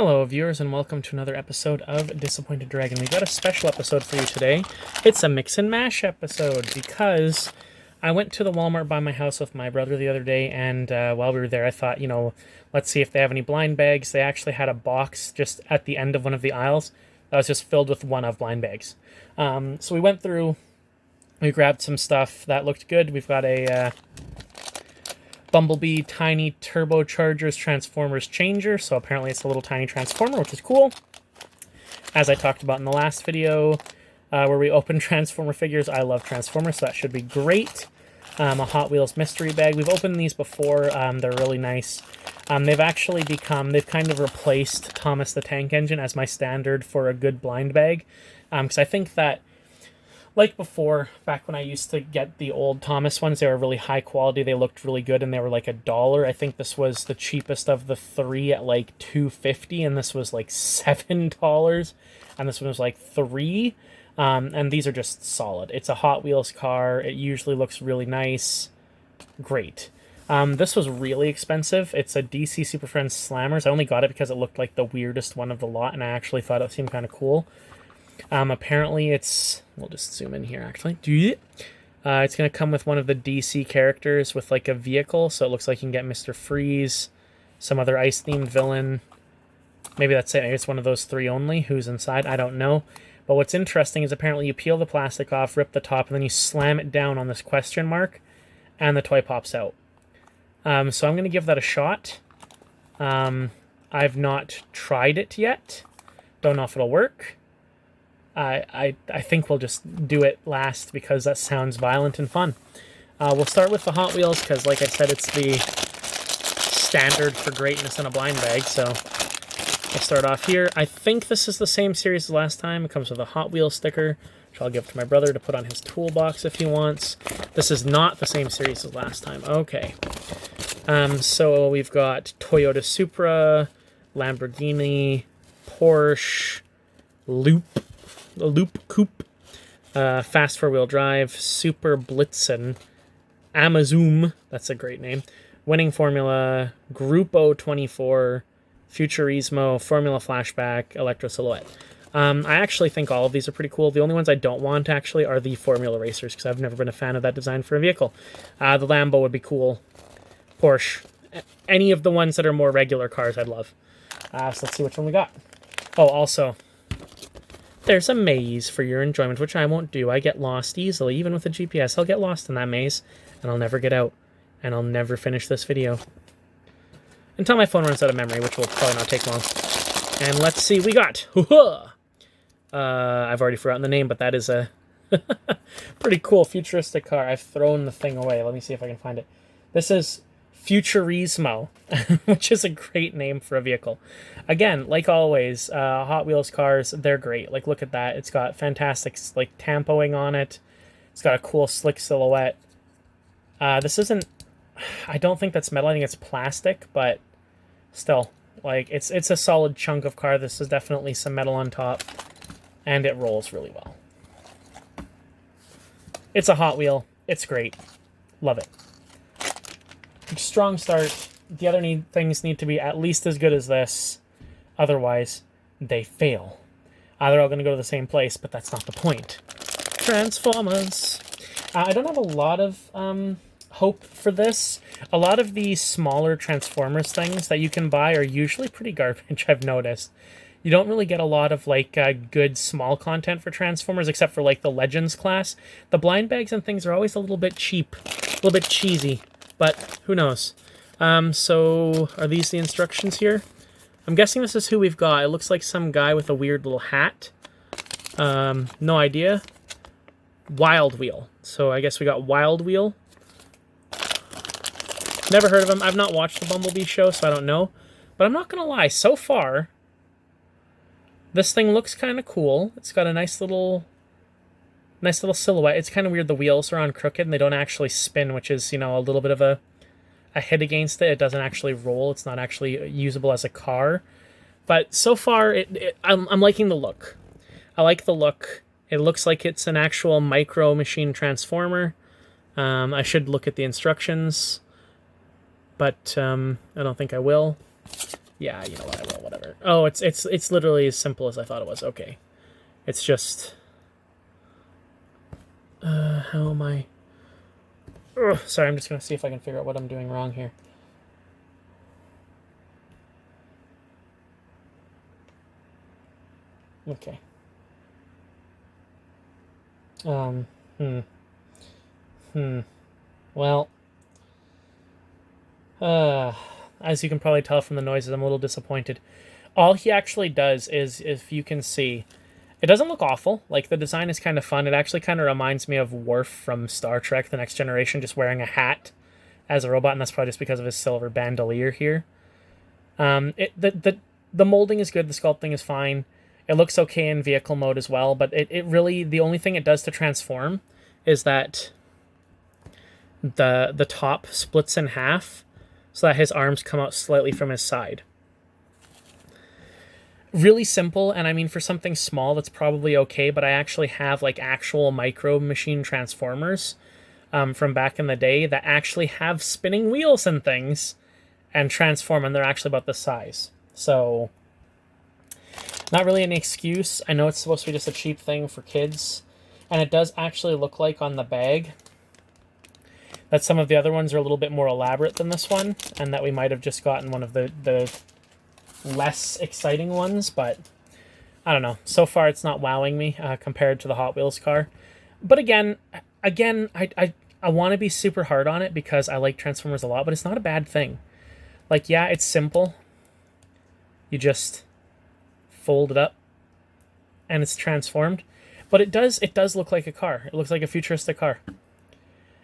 Hello viewers and welcome to another episode of Disappointed Dragon. We've got a special episode for you today. It's a mix and mash episode because I went to the Walmart by my house with my brother the other day, and while we were there I thought, let's see if they have any blind bags. They actually had a box just at the end of one of the aisles that was just filled with one of blind bags. So we went through, we grabbed some stuff that looked good. We've got a Bumblebee Tiny Turbochargers Transformers Changer, so apparently it's a little tiny transformer, which is cool. As I talked about in the last video, where we opened Transformer figures, I love Transformers, so that should be great. A Hot Wheels mystery bag. We've opened these before. They're really nice. They've kind of replaced Thomas the Tank Engine as my standard for a good blind bag, because I think that, like before, back when I used to get the old Thomas ones, they were really high quality, they looked really good, and they were like $1. I think this was the cheapest of the three at like $2.50, and this was like $7, and this one was like $3. And these are just solid. It's a Hot Wheels car, it usually looks really nice. Great. This was really expensive. It's a DC Super Friends Slammers. I only got it because it looked like the weirdest one of the lot, and I actually thought it seemed kind of cool. Apparently it's, we'll just zoom in here actually. It's going to come with one of the DC characters with like a vehicle, so it looks like you can get Mr. Freeze, some other ice-themed villain. Maybe that's it. Maybe it's one of those three only. Who's inside? I don't know. But what's interesting is apparently you peel the plastic off, rip the top, and then you slam it down on this question mark, and the toy pops out. So I'm going to give that a shot. I've not tried it yet. Don't know if it'll work. I think we'll just do it last because that sounds violent and fun. We'll start with the Hot Wheels because, like I said, it's the standard for greatness in a blind bag. So we'll start off here. I think this is the same series as last time. It comes with a Hot Wheels sticker, which I'll give to my brother to put on his toolbox if he wants. This is not the same series as last time. Okay. So we've got Toyota Supra, Lamborghini, Porsche, Loop Coupe, Fast 4-Wheel Drive, Super Blitzen, Amazoom, that's a great name, Winning Formula, Grupo 24, Futurismo, Formula Flashback, Electro Silhouette. I actually think all of these are pretty cool. The only ones I don't want, actually, are the Formula Racers, because I've never been a fan of that design for a vehicle. The Lambo would be cool. Porsche. Any of the ones that are more regular cars I'd love. So let's see which one we got. Oh, also, there's a maze for your enjoyment, which I won't do. I get lost easily. Even with a GPS, I'll get lost in that maze, and I'll never get out, and I'll never finish this video. Until my phone runs out of memory, which will probably not take long. And let's see, we got... I've already forgotten the name, but that is a pretty cool futuristic car. I've thrown the thing away. Let me see if I can find it. This is Futurismo, which is a great name for a vehicle. Again, like always, Hot Wheels cars, they're great. Like, look at that. It's got fantastic, like, tampoing on it. It's got a cool, slick silhouette. This isn't... I don't think that's metal. I think it's plastic, but still, like, it's a solid chunk of car. This is definitely some metal on top, and it rolls really well. It's a Hot Wheel. It's great. Love it. Strong start. The other things need to be at least as good as this. Otherwise, they fail. They're all going to go to the same place, but that's not the point. Transformers. I don't have a lot of hope for this. A lot of the smaller Transformers things that you can buy are usually pretty garbage, I've noticed. You don't really get a lot of, like, good small content for Transformers, except for, like, the Legends class. The blind bags and things are always a little bit cheap, a little bit cheesy. But who knows? So are these the instructions here? I'm guessing this is who we've got. It looks like some guy with a weird little hat. No idea. Wild Wheel. So I guess we got Wild Wheel. Never heard of him. I've not watched the Bumblebee show, so I don't know. But I'm not going to lie. So far, this thing looks kind of cool. It's got a nice little silhouette. It's kind of weird the wheels are on crooked and they don't actually spin, which is, a little bit of a hit against it. It doesn't actually roll. It's not actually usable as a car. But so far, I'm liking the look. I like the look. It looks like it's an actual micro machine transformer. I should look at the instructions, but I don't think I will. Yeah, you know what, I will, whatever. Oh, it's literally as simple as I thought it was. Okay. It's just... how am I... Ugh, sorry, I'm just going to see if I can figure out what I'm doing wrong here. Okay. Well, as you can probably tell from the noises, I'm a little disappointed. All he actually does is, if you can see, it doesn't look awful. Like, the design is kind of fun. It actually kind of reminds me of Worf from Star Trek: The Next Generation, just wearing a hat as a robot, and that's probably just because of his silver bandolier here. The molding is good. The sculpting is fine. It looks okay in vehicle mode as well, but it really, the only thing it does to transform is that the top splits in half so that his arms come out slightly from his side. Really simple, and I mean, for something small, that's probably okay, but I actually have, like, actual micro machine transformers from back in the day that actually have spinning wheels and things and transform, and they're actually about this size. So, not really an excuse. I know it's supposed to be just a cheap thing for kids, and it does actually look like on the bag that some of the other ones are a little bit more elaborate than this one, and that we might have just gotten one of the less exciting ones, but I don't know. So far, it's not wowing me compared to the Hot Wheels car. But again, I want to be super hard on it because I like Transformers a lot, but it's not a bad thing. Like, yeah, it's simple. You just fold it up, and it's transformed. But it does look like a car. It looks like a futuristic car.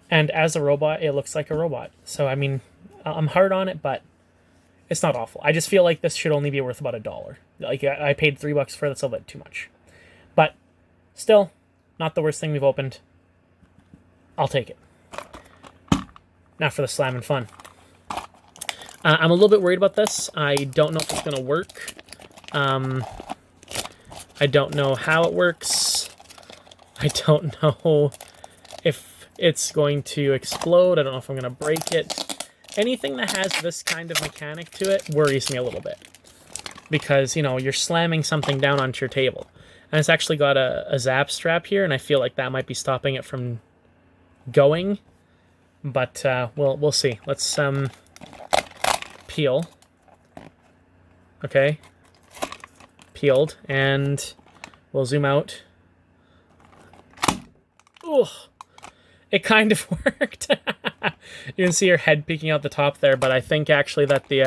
And as a robot, it looks like a robot. So, I mean, I'm hard on it, but it's not awful. I just feel like this should only be worth about $1. Like, I paid $3 for it. That's a bit too much. But still, not the worst thing we've opened. I'll take it. Now for the slam and fun. I'm a little bit worried about this. I don't know if it's going to work. I don't know how it works. I don't know if it's going to explode. I don't know if I'm going to break it. Anything that has this kind of mechanic to it worries me a little bit. Because, you know, you're slamming something down onto your table. And it's actually got a zap strap here, and I feel like that might be stopping it from going. But we'll see. Let's peel. Okay. Peeled, and we'll zoom out. Ugh. It kind of worked. You can see her head peeking out the top there, but I think actually that the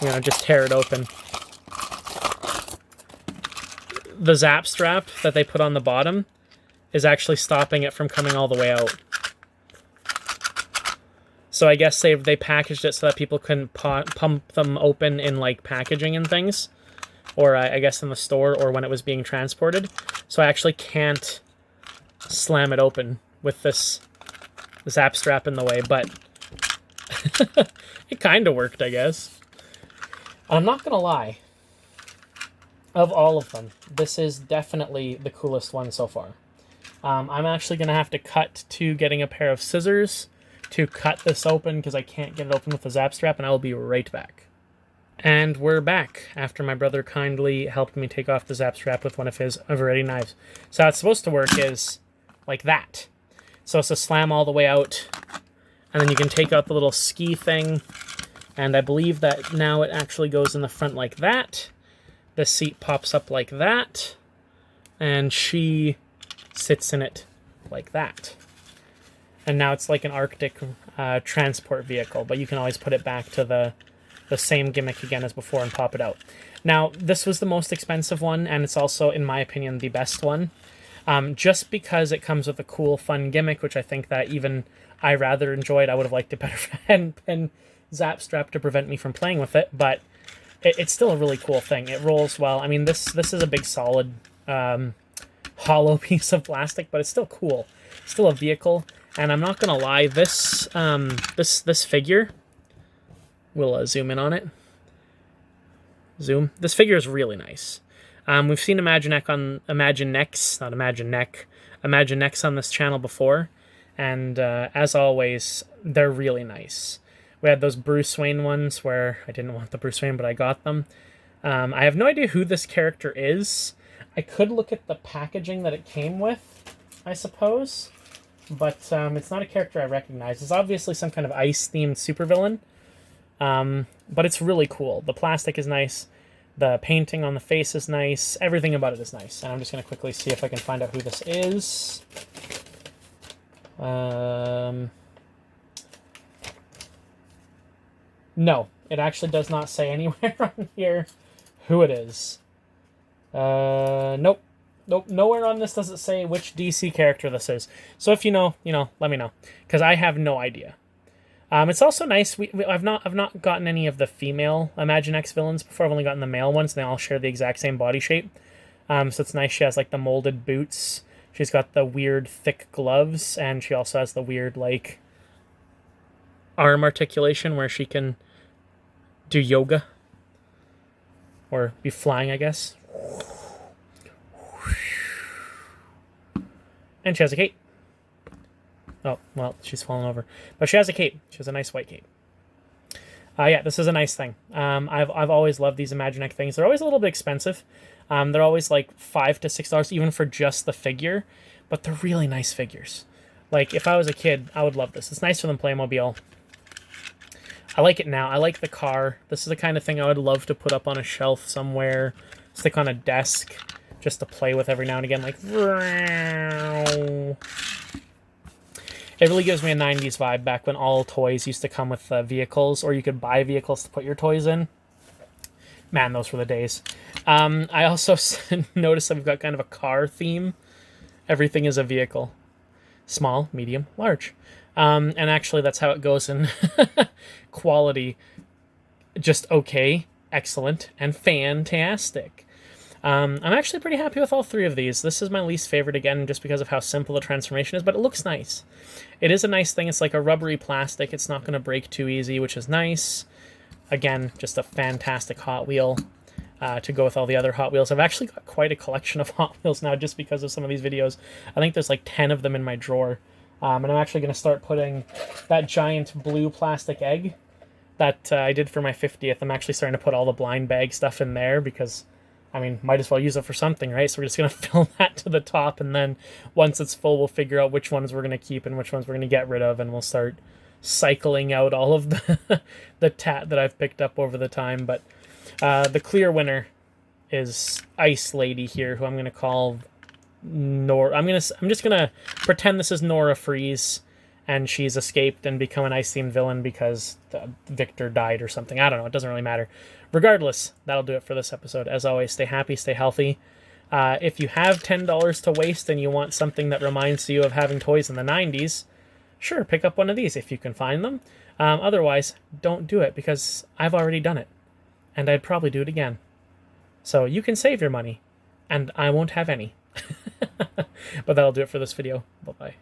you know, just tear it open. The zap strap that they put on the bottom is actually stopping it from coming all the way out. So I guess they packaged it so that people couldn't pump them open in, like, packaging and things. Or I guess in the store or when it was being transported. So I actually can't slam it open with this zap strap in the way, but it kind of worked, I guess. I'm not gonna lie. Of all of them, this is definitely the coolest one so far. I'm actually gonna have to cut to getting a pair of scissors to cut this open because I can't get it open with the zap strap, and I will be right back. And we're back after my brother kindly helped me take off the zap strap with one of his variety knives. So how it's supposed to work is like that. So it's a slam all the way out, and then you can take out the little ski thing, and I believe that now it actually goes in the front like that. The seat pops up like that, and she sits in it like that. And now it's like an Arctic transport vehicle, but you can always put it back to the same gimmick again as before and pop it out. Now, this was the most expensive one, and it's also, in my opinion, the best one. Just because it comes with a cool, fun gimmick, which I think that even I rather enjoyed. I would have liked it better and zap strap to prevent me from playing with it, but it's still a really cool thing. It rolls well. I mean, this is a big, solid, hollow piece of plastic, but it's still cool. It's still a vehicle, and I'm not gonna lie, this figure... We'll zoom in on it. Zoom. This figure is really nice. We've seen Imaginext on this channel before, And as always, they're really nice. We had those Bruce Wayne ones where I didn't want the Bruce Wayne, but I got them. I have no idea who this character is. I could look at the packaging that it came with, I suppose. But it's not a character I recognize. It's obviously some kind of ice-themed supervillain. But it's really cool. The plastic is nice. The painting on the face is nice. Everything about it is nice. And I'm just going to quickly see if I can find out who this is. No, it actually does not say anywhere on here who it is. Nope. Nope, nowhere on this does it say which DC character this is. So if you know, let me know, because I have no idea. It's also nice. I've not gotten any of the female Imagine X villains before. I've only gotten the male ones, and they all share the exact same body shape. So it's nice. She has like the molded boots. She's got the weird thick gloves, and she also has the weird like arm articulation where she can do yoga or be flying, I guess. And she has a cape. Oh, well, she's fallen over. But she has a cape. She has a nice white cape. Yeah, this is a nice thing. I've always loved these Imaginec things. They're always a little bit expensive. They're always like $5 to $6 even for just the figure. But they're really nice figures. Like, if I was a kid, I would love this. It's nicer than Playmobil. I like it now. I like the car. This is the kind of thing I would love to put up on a shelf somewhere. Stick on a desk. Just to play with every now and again, like, it really gives me a 90s vibe back when all toys used to come with vehicles, or you could buy vehicles to put your toys in. Man, those were the days. I also noticed that we've got kind of a car theme. Everything is a vehicle. Small, medium, large. And actually, that's how it goes in quality. Just okay, excellent, and fantastic. I'm actually pretty happy with all three of these. This is my least favorite, again, just because of how simple the transformation is, but it looks nice. It is a nice thing. It's like a rubbery plastic. It's not going to break too easy, which is nice. Again, just a fantastic Hot Wheel to go with all the other Hot Wheels. I've actually got quite a collection of Hot Wheels now just because of some of these videos. I think there's like 10 of them in my drawer. And I'm actually going to start putting that giant blue plastic egg that I did for my 50th. I'm actually starting to put all the blind bag stuff in there because, I mean, might as well use it for something, right? So we're just going to fill that to the top, and then once it's full, we'll figure out which ones we're going to keep and which ones we're going to get rid of, and we'll start cycling out all of the tat that I've picked up over the time. But the clear winner is Ice Lady here, who I'm going to call Nora. I'm just going to pretend this is Nora Freeze, and she's escaped and become an ice-themed villain because Victor died or something. I don't know. It doesn't really matter. Regardless, that'll do it for this episode. As always, stay happy, stay healthy. If you have $10 to waste and you want something that reminds you of having toys in the 90s, sure, pick up one of these if you can find them. Otherwise, don't do it because I've already done it. And I'd probably do it again. So you can save your money, and I won't have any. But that'll do it for this video. Bye-bye.